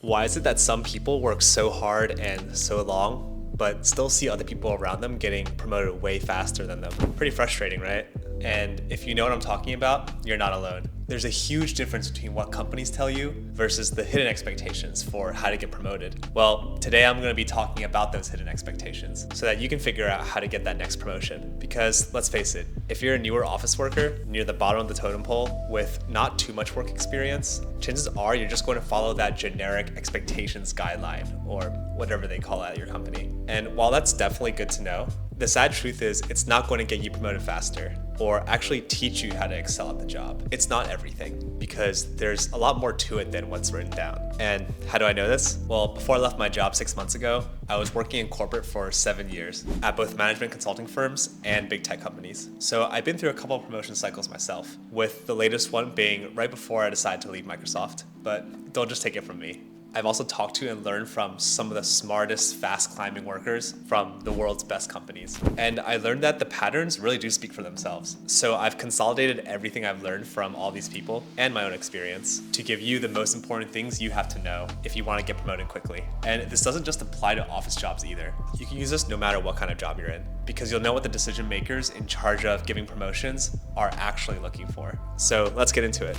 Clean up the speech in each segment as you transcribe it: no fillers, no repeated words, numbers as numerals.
Why is it that some people work so hard and so long, but still see other people around them getting promoted way faster than them? Pretty frustrating, right? And if you know what I'm talking about, you're not alone. There's a huge difference between what companies tell you versus the hidden expectations for how to get promoted. Well, today I'm going to be talking about those hidden expectations so that you can figure out how to get that next promotion. Because let's face it, if you're a newer office worker near the bottom of the totem pole with not too much work experience, chances are you're just going to follow that generic expectations guideline or whatever they call it at your company. And while that's definitely good to know, the sad truth is it's not going to get you promoted faster or actually teach you how to excel at the job. It's not everything because there's a lot more to it than what's written down. And how do I know this? Well, before I left my job 6 months ago, I was working in corporate for 7 years at both management consulting firms and big tech companies. So I've been through a couple of promotion cycles myself, with the latest one being right before I decided to leave Microsoft. But don't just take it from me. I've also talked to and learned from some of the smartest, fast climbing workers from the world's best companies. And I learned that the patterns really do speak for themselves. So I've consolidated everything I've learned from all these people and my own experience to give you the most important things you have to know if you want to get promoted quickly. And this doesn't just apply to office jobs either. You can use this no matter what kind of job you're in, because you'll know what the decision makers in charge of giving promotions are actually looking for. So let's get into it.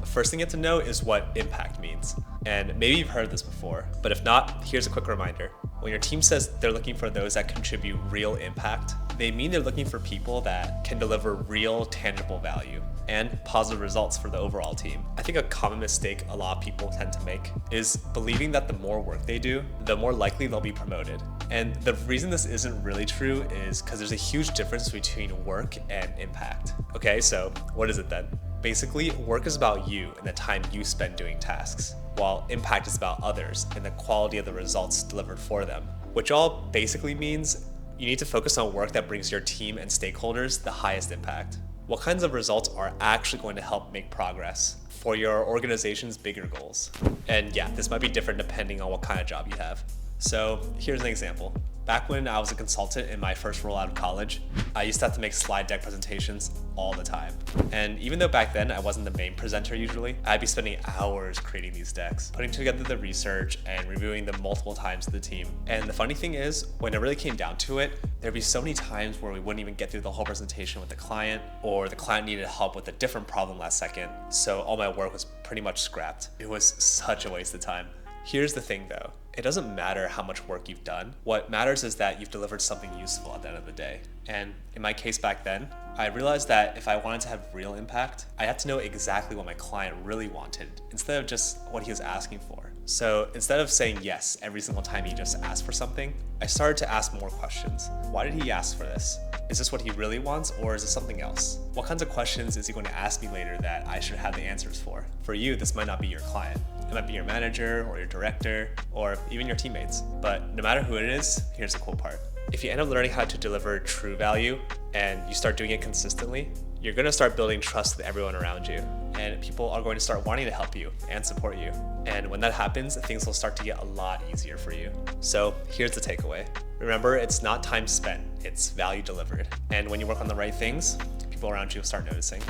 First thing you have to know is what impact means. And maybe you've heard this before, but if not, here's a quick reminder. When your team says they're looking for those that contribute real impact, they mean they're looking for people that can deliver real, tangible value and positive results for the overall team. I think a common mistake a lot of people tend to make is believing that the more work they do, the more likely they'll be promoted. And the reason this isn't really true is because there's a huge difference between work and impact. Okay, so what is it then? Basically, work is about you and the time you spend doing tasks, while impact is about others and the quality of the results delivered for them, which all basically means you need to focus on work that brings your team and stakeholders the highest impact. What kinds of results are actually going to help make progress for your organization's bigger goals? And yeah, this might be different depending on what kind of job you have. So here's an example. Back when I was a consultant in my first role out of college, I used to have to make slide deck presentations all the time. And even though back then I wasn't the main presenter usually, I'd be spending hours creating these decks, putting together the research and reviewing them multiple times with the team. And the funny thing is, when it really came down to it, there'd be so many times where we wouldn't even get through the whole presentation with the client, or the client needed help with a different problem last second. So all my work was pretty much scrapped. It was such a waste of time. Here's the thing though, it doesn't matter how much work you've done. What matters is that you've delivered something useful at the end of the day. And in my case back then, I realized that if I wanted to have real impact, I had to know exactly what my client really wanted instead of just what he was asking for. So instead of saying yes every single time he just asked for something, I started to ask more questions. Why did he ask for this? Is this what he really wants, or is it something else? What kinds of questions is he going to ask me later that I should have the answers for? For you, this might not be your client. It might be your manager or your director or even your teammates. But no matter who it is, here's the cool part. If you end up learning how to deliver true value and you start doing it consistently, you're going to start building trust with everyone around you. And people are going to start wanting to help you and support you. And when that happens, things will start to get a lot easier for you. So here's the takeaway. Remember, it's not time spent, it's value delivered. And when you work on the right things, people around you will start noticing.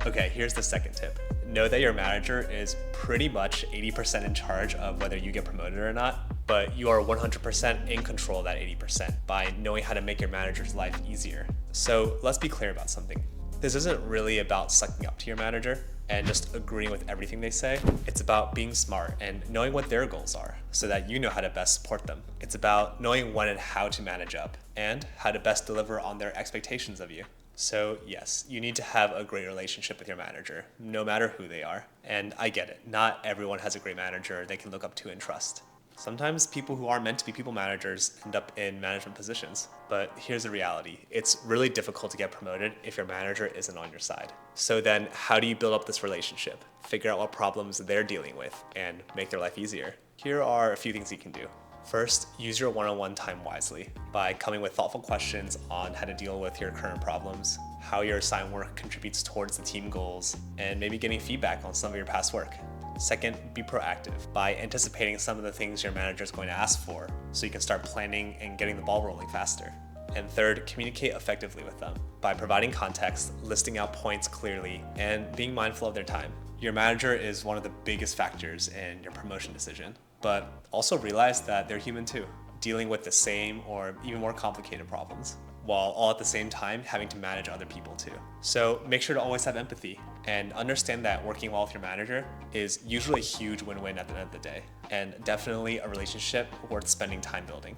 Okay, here's the second tip. Know that your manager is pretty much 80% in charge of whether you get promoted or not, but you are 100% in control of that 80% by knowing how to make your manager's life easier. So let's be clear about something. This isn't really about sucking up to your manager and just agreeing with everything they say. It's about being smart and knowing what their goals are so that you know how to best support them. It's about knowing when and how to manage up and how to best deliver on their expectations of you. So yes, you need to have a great relationship with your manager, no matter who they are. And I get it, not everyone has a great manager they can look up to and trust. Sometimes people who are meant to be people managers end up in management positions. But here's the reality. It's really difficult to get promoted if your manager isn't on your side. So then how do you build up this relationship? Figure out what problems they're dealing with and make their life easier. Here are a few things you can do. First, use your one-on-one time wisely by coming with thoughtful questions on how to deal with your current problems, how your assigned work contributes towards the team goals, and maybe getting feedback on some of your past work. Second, be proactive by anticipating some of the things your manager is going to ask for so you can start planning and getting the ball rolling faster. And third, communicate effectively with them by providing context, listing out points clearly, and being mindful of their time. Your manager is one of the biggest factors in your promotion decision, but also realize that they're human too, dealing with the same or even more complicated problems, while all at the same time having to manage other people too. So make sure to always have empathy and understand that working well with your manager is usually a huge win-win at the end of the day, and definitely a relationship worth spending time building.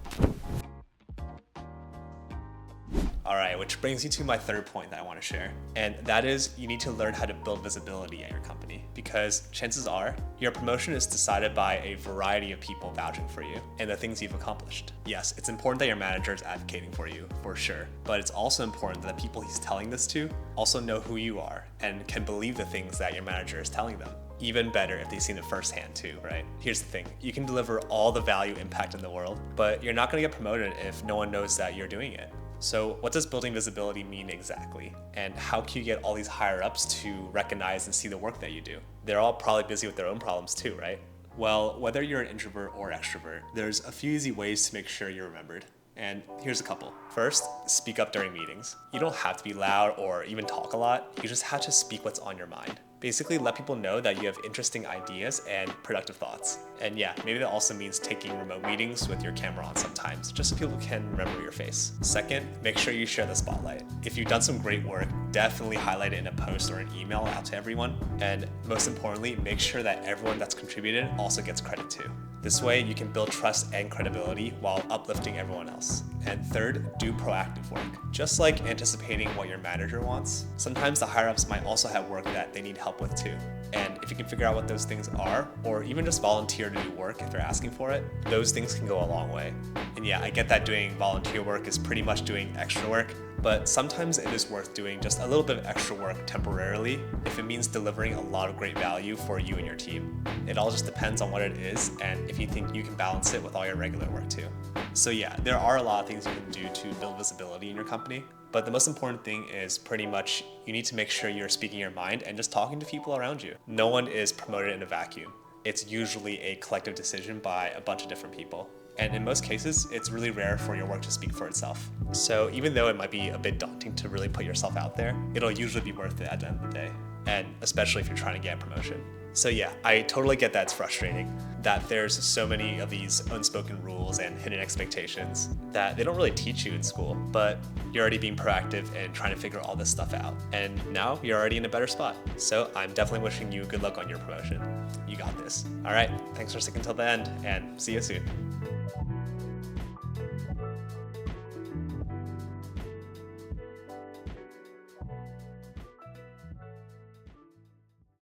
All right, which brings you to my third point that I want to share. And that is you need to learn how to build visibility at your company, because chances are your promotion is decided by a variety of people vouching for you and the things you've accomplished. Yes, it's important that your manager is advocating for you, for sure, but it's also important that the people he's telling this to also know who you are and can believe the things that your manager is telling them. Even better if they've seen it firsthand too, right? Here's the thing, you can deliver all the value impact in the world, but you're not gonna get promoted if no one knows that you're doing it. So what does building visibility mean exactly? And how can you get all these higher ups to recognize and see the work that you do? They're all probably busy with their own problems too, right? Well, whether you're an introvert or extrovert, there's a few easy ways to make sure you're remembered. And here's a couple. First, speak up during meetings. You don't have to be loud or even talk a lot. You just have to speak what's on your mind. Basically, let people know that you have interesting ideas and productive thoughts. And yeah, maybe that also means taking remote meetings with your camera on sometimes, just so people can remember your face. Second, make sure you share the spotlight. If you've done some great work, definitely highlight it in a post or an email out to everyone. And most importantly, make sure that everyone that's contributed also gets credit too. This way, you can build trust and credibility while uplifting everyone else. And third, do proactive work. Just like anticipating what your manager wants, sometimes the higher-ups might also have work that they need help with too. And if you can figure out what those things are, or even just volunteer to do work if they're asking for it, those things can go a long way. And yeah, I get that doing volunteer work is pretty much doing extra work, but sometimes it is worth doing just a little bit of extra work temporarily if it means delivering a lot of great value for you and your team. It all just depends on what it is and if you think you can balance it with all your regular work too. So yeah, there are a lot of things you can do to build visibility in your company, but the most important thing is pretty much you need to make sure you're speaking your mind and just talking to people around you. No one is promoted in a vacuum. It's usually a collective decision by a bunch of different people. And in most cases, it's really rare for your work to speak for itself. So even though it might be a bit daunting to really put yourself out there, it'll usually be worth it at the end of the day. And especially if you're trying to get a promotion. So yeah, I totally get that it's frustrating, that there's so many of these unspoken rules and hidden expectations that they don't really teach you in school, but you're already being proactive and trying to figure all this stuff out. And now you're already in a better spot. So I'm definitely wishing you good luck on your promotion. You got this. All right, thanks for sticking till the end and see you soon.